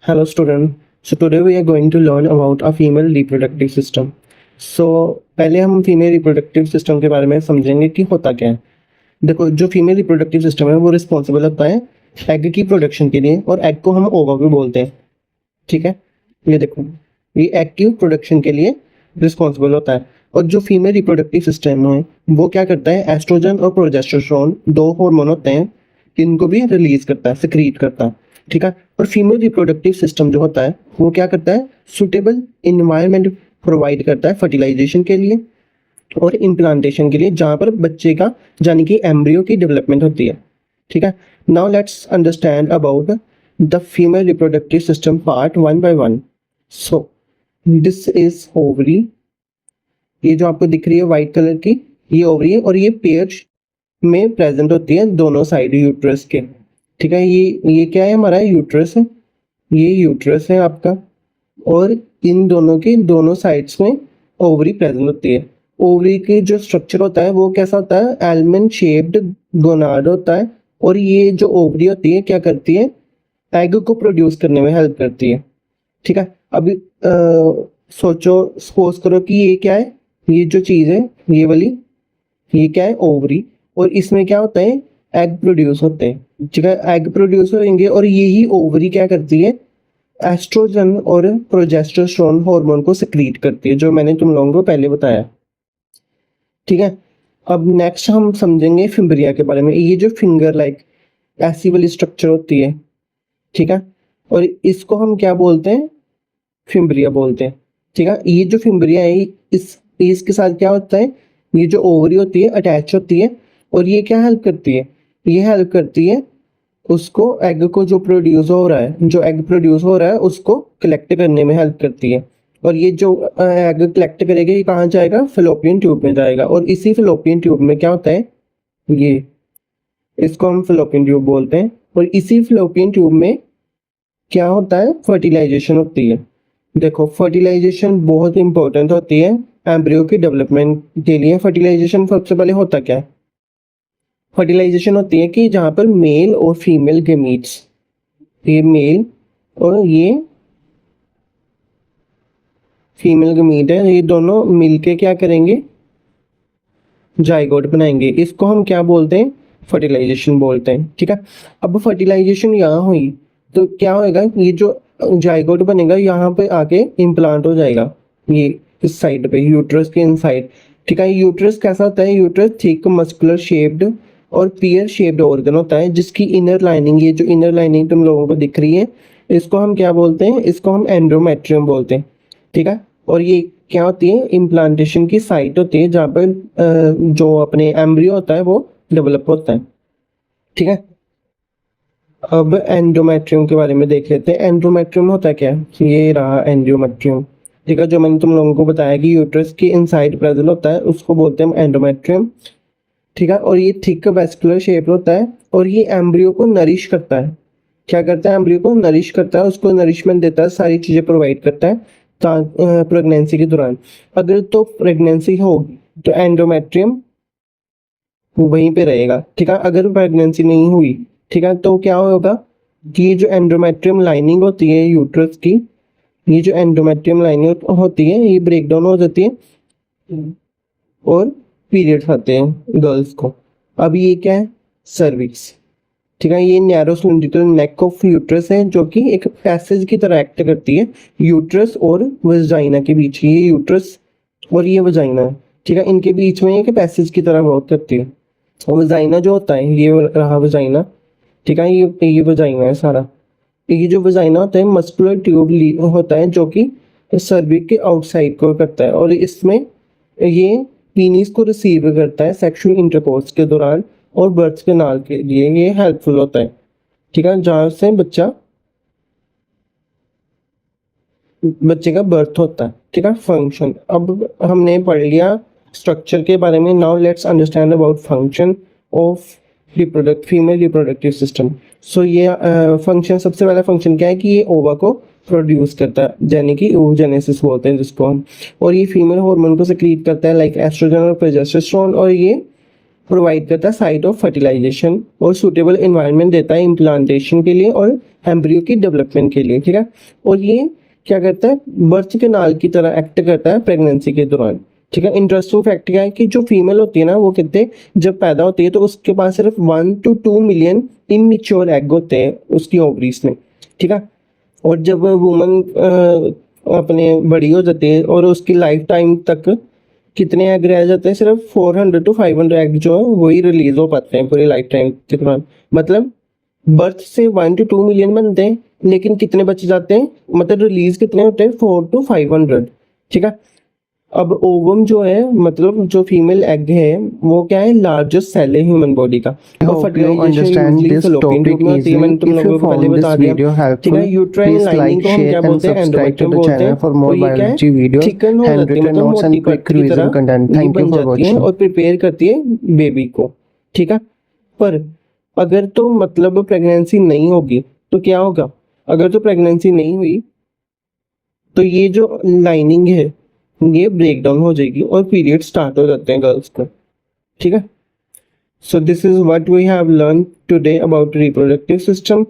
Hello student. So today we are going to learn about a female reproductive system. So पहले हम female reproductive system के बारे में समझेंगे कि होता क्या है। देखो, जो फीमेल रिप्रोडक्टिव सिस्टम है वो रिस्पॉन्सिबल होता है एग की प्रोडक्शन के लिए, और एग को हम ओवा भी बोलते हैं। ठीक है, ये देखो, ये एग की प्रोडक्शन के लिए रिस्पॉन्सिबल होता है। और जो फीमेल रिप्रोडक्टिव सिस्टम है वो क्या करता है, एस्ट्रोजन और प्रोजेस्टेरोन दो हार्मोन होते हैं, इनको भी रिलीज करता है, सिक्रीट करता है। ठीक है, और फीमेल रिप्रोडक्टिव सिस्टम जो होता है वो क्या करता है, सुटेबल इन्वायरमेंट प्रोवाइड करता है फर्टिलाइजेशन के लिए और इम्प्लांटेशन के लिए, जहाँ पर बच्चे का यानी कि एम्ब्रियो की डेवलपमेंट होती है। ठीक है, now let's understand about the female reproductive system part one by one. So this is ovary, ये जो आपको दिख रही है व्हाइट कलर की, ये ओवरी है और ये पेयर में प्रेजेंट होती है दोनों साइड यूट्रस के। ठीक है, ये क्या है, हमारा यूट्रस है, ये यूट्रस है आपका, और इन दोनों के दोनों साइड्स में ओवरी प्रेजेंट होती है। ओवरी की जो स्ट्रक्चर होता है वो कैसा होता है, एलमंड शेप्ड गोनाड होता है। और ये जो ओवरी होती है क्या करती है, एग को प्रोड्यूस करने में हेल्प करती है। ठीक है, अभी सोचो, सपोज करो कि ये क्या है, ये जो चीज़ है ये वाली, ये क्या है, ओवरी, और इसमें क्या होता है, एग प्रोड्यूस होते हैं। ठीक है, एग प्रोड्यूस होंगे और यही ओवरी क्या करती है, एस्ट्रोजन और प्रोजेस्टेरोन हार्मोन को सिक्रीट करती है, जो मैंने तुम लोगों को पहले बताया। ठीक है, अब नेक्स्ट हम समझेंगे फिम्ब्रिया के बारे में। ये जो फिंगर लाइक ऐसी वाली स्ट्रक्चर होती है, ठीक है, और इसको हम क्या बोलते हैं, फिम्ब्रिया बोलते हैं। ठीक है, ये जो फिम्ब्रिया है इसके साथ क्या होता है, ये जो ओवरी होती है अटैच होती है, और ये क्या हेल्प करती है, ये हेल्प करती है उसको, एग को जो प्रोड्यूस हो रहा है, जो एग प्रोड्यूस हो रहा है उसको कलेक्ट करने में हेल्प करती है। और ये जो एग कलेक्ट करेगा ये कहाँ जाएगा, फेलोपियन ट्यूब में जाएगा, और इसी फेलोपियन ट्यूब में क्या होता है, ये, इसको हम फेलोपियन ट्यूब बोलते हैं। और इसी फेलोपियन ट्यूब में क्या होता है, फर्टिलाइजेशन होती है। देखो, फर्टिलाइजेशन बहुत इंपॉर्टेंट होती है एम्ब्रियो की डेवलपमेंट के लिए। फर्टिलाइजेशन सबसे पहले होता क्या है, फर्टिलाइजेशन होती है कि जहाँ पर मेल और फीमेल गेमीट्स, ये मेल और ये फीमेल गेमीट है, ये दोनों मिलके क्या करेंगे, जाइगोट बनाएंगे। इसको हम क्या बोलते हैं, फर्टिलाइजेशन बोलते हैं। ठीक है, अब फर्टिलाइजेशन यहाँ हुई तो क्या होएगा, ये जो जाइगोट बनेगा यहाँ पे आके इम्प्लांट हो जाएगा, ये इस साइड पे यूट्रस के इनसाइड। ठीक है, यूट्रस कैसा होता है, यूट्रस थिक मस्कुलर शेप्ड और पियर शेप्ड ऑर्गन होता है, जिसकी इनर लाइनिंग, ये जो इनर लाइनिंग तुम लोगों को दिख रही है, इसको हम क्या बोलते हैं, इसको हम एंडोमेट्रियम बोलते हैं। ठीक है, और ये क्या होती है, इम्प्लांटेशन की साइट होती है जहाँ पर जो अपने एम्ब्रियो होता है वो डेवलप होता है। ठीक है, अब एंडोमेट्रियम के बारे में देख लेते हैं। एंडोमेट्रियम होता है क्या, ये रहा एंडोमेट्रियम। ठीक है, जो मैंने तुम लोगों को बताया कि यूट्रस के इनसाइड प्रेजेंट होता है उसको बोलते हैं एंडोमेट्रियम। ठीक है, और ये थिक वेस्कुलर शेप होता है, और ये एम्ब्रियो को नरिश करता है। क्या करता है, एम्ब्रियो को नरिश करता है, उसको नरिशमेंट देता है, सारी चीज़ें प्रोवाइड करता है प्रेगनेंसी के दौरान। अगर तो प्रेगनेंसी होगी तो एंडोमेट्रियम वहीं पे रहेगा। ठीक है, अगर प्रेगनेंसी नहीं हुई, ठीक है, तो क्या होगा कि ये जो एंडोमेट्रियम लाइनिंग होती है यूट्रस की, ये जो एंडोमेट्रियम लाइनिंग होती है ये ब्रेक डाउन हो जाती है और पीरियड्स आते हैं गर्ल्स को। अब ये क्या है, सर्विक्स। ठीक है, ये narrow cylindrical neck of uterus है, जो कि एक पैसेज की तरह एक्ट करती है यूट्रस और वजाइना के बीच। ये यूट्रस और ये वजाइना है, ठीक है, इनके बीच में एक पैसेज की तरह वर्क करती है। और वजाइना जो होता है, ये रहा वजाइना। ठीक है, ये वजाइना है सारा। ये जो वजाइना होता है मस्कुलर ट्यूब होता है, जो कि सर्विक के आउटसाइड को करता है, और इसमें ये पीनिस को रिसीव करता है सेक्सुअल इंटरकोर्स के दौरान, और बर्थ के नाल के लिए ये हेल्पफुल होता है। ठीक है, जहाँ से बच्चे का बर्थ होता है। ठीक है, फंक्शन, अब हमने पढ़ लिया स्ट्रक्चर के बारे में। Now let's understand about function of female reproductive system. So ये फंक्शन, सबसे पहला फंक्शन क्या है कि ये ओवा को प्रोड्यूस करता है, यानी कि oogenesis बोलते हैं जिसको हम, और ये फीमेल हार्मोन को सिक्रीट करता है लाइक एस्ट्रोजन और प्रोजेस्टेरोन, और ये प्रोवाइड करता है साइट ऑफ फर्टिलाइजेशन और सूटेबल एनवायरनमेंट देता है इम्प्लांटेशन के लिए और एम्ब्रियो की डेवलपमेंट के लिए, ठीक है। और ये क्या करता है, बर्थ कैनाल की तरह एक्ट करता है प्रेगनेंसी के दौरान, ठीक है। इंटरेस्टिंग फैक्ट क्या है कि जो फीमेल होती है ना, वो कहते हैं जब पैदा होती है तो उसके पास सिर्फ 1 to 2 मिलियन इमेच्योर एग होते हैं उसकी ओवरीज में, ठीक है। और जब वुमन अपने बड़ी हो जाती है और उसकी लाइफ टाइम तक कितने एग रह जाते हैं, सिर्फ 400 to 500 एग जो है वही रिलीज हो पाते हैं पूरी लाइफ टाइम के दौरान। मतलब बर्थ से 1 to 2 मिलियन बनते हैं, लेकिन कितने बच जाते हैं, मतलब रिलीज कितने होते हैं, 4 to 500, ठीक है। अब ओवम जो है, मतलब जो फीमेल एग है, वो क्या है, लार्जेस्ट सेल है ह्यूमन बॉडी का। और understand this topic easily. तुम If you लोगों को पहले found this बता दिया, video ठीक है। helpful, uterine please lining like, को हम share क्या and बोलते हैं, subscribe to एंडोमेट्रियम the बोलते हैं। channel for और more ये क्या है, biology videos, थिकन हो जाती है, handwritten मतलब notes मोटी and quick परत की revision तरह content. ये Thank you बन for जाती है watching. और प्रिपेयर करती है बेबी को, ठीक है। पर अगर तो मतलब प्रेगनेंसी नहीं होगी तो क्या होगा, अगर तो प्रेगनेंसी नहीं हुई तो ये जो लाइनिंग है ये ब्रेक डाउन हो जाएगी और पीरियड स्टार्ट हो जाते हैं गर्ल्स को, ठीक है। So this is what we have learned today about reproductive system.